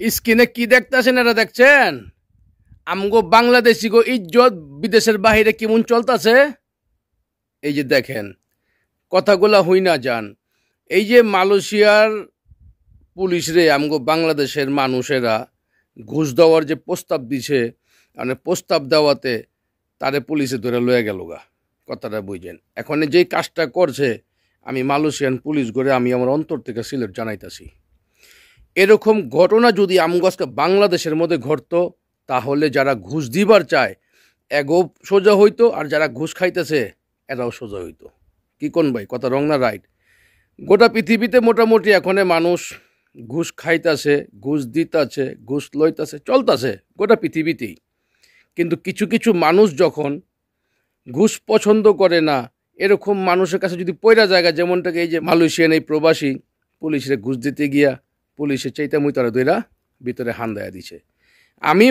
স্ক্রিনে কি দেখতেছেন? এরা দেখছেন আমগো বাংলাদেশি গো ইজ্জত বিদেশের বাহিরে কেমন চলতেছে। এই যে দেখেন, কথাগুলা হই না যান। এই যে মালয়েশিয়ার পুলিশ রে আমগো বাংলাদেশের মানুষেরা ঘুষ দেওয়ার যে প্রস্তাব দিছে, মানে প্রস্তাব দেওয়াতে তারে পুলিশে ধরে লয়ে গেল গা। কথাটা বুঝেন। এখন যেই কাজটা করছে, আমি মালয়েশিয়ান পুলিশ করে আমি আমার অন্তর থেকে সিলেট জানাইতাছি। এরকম ঘটনা যদি আমগো আজকে বাংলাদেশের মধ্যে ঘটতো, তাহলে যারা ঘুষ দিবার চায় এগো সোজা হইতো, আর যারা ঘুষ খাইতেছে এরাও সোজা হইতো। কি কোন ভাই, কথা রং না রাইট? গোটা পৃথিবীতে মোটামুটি এখন মানুষ ঘুষ খাইতেছে, ঘুষ দিতেছে, ঘুষ লইতেছে, চলতেছে গোটা পৃথিবীতেই। কিন্তু কিছু কিছু মানুষ যখন ঘুষ পছন্দ করে না, এরকম মানুষের কাছে যদি পয়রা জায়গা, যেমনটাকে এই যে মালয়েশিয়ান এই প্রবাসী পুলিশে ঘুষ দিতে গিয়া পুলিশে চাইতে মুই তারা দইরা ভিতরে হান দেয়া দিছে। আমি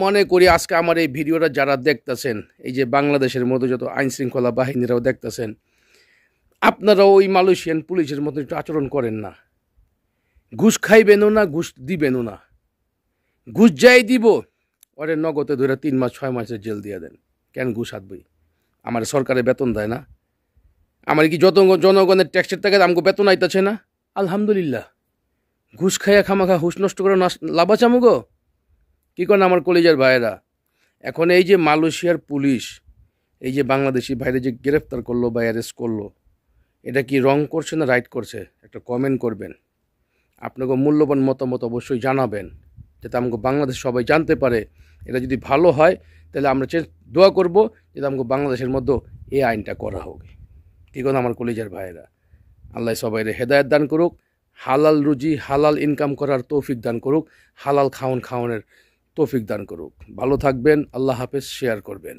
মনে করি আজকে আমার এই ভিডিওটা যারা দেখতেছেন, এই যে বাংলাদেশের মধ্যে যত আইন শৃঙ্খলা বাহিনীরাও দেখতেছেন, আপনারাও ওই মালয়েশিয়ান পুলিশের মতো একটু আচরণ করেন না। ঘুষ খাইবেনও না, ঘুষ দিবেনও না। ঘুষ যাই দিব ওরে নগদে ধরে 3 মাস 6 মাসের জেল দিয়ে দেন। কেন ঘুষ হাতবই? আমার সরকারে বেতন দেয় না? আমার কি যত জনগণের ট্যাক্সের টাকা আমাকে বেতন আইতাছে না? আলহামদুলিল্লাহ। ঘুষ খাইয়া খামাখা হুশ নষ্ট করে লাভ আছে আমগো? কী করেন আমার কলিজার ভাইয়েরা? এখন এই যে মালয়েশিয়ার পুলিশ এই যে বাংলাদেশি ভাইরে যে গ্রেফতার করলো বা অ্যারেস্ট করলো, এটা কি রং করছে না রাইট করছে? একটা কমেন্ট করবেন। আপনাকে মূল্যবান মতামত অবশ্যই জানাবেন, যাতে আমাকে বাংলাদেশ সবাই জানতে পারে। এটা যদি ভালো হয় তাহলে আমরা দোয়া করব যাতে আমাকে বাংলাদেশের মধ্যে এই আইনটা করা হোক। কি কথা আমার কলিজার ভাইয়েরা? আল্লাহ সবাইরে হেদায়েত দান করুক, হালাল রুজি হালাল ইনকাম করার তৌফিক দান করুক, হালাল খাওয়ানের তৌফিক দান করুক। ভালো থাকবেন। আল্লাহ হাফেজ। শেয়ার করবেন।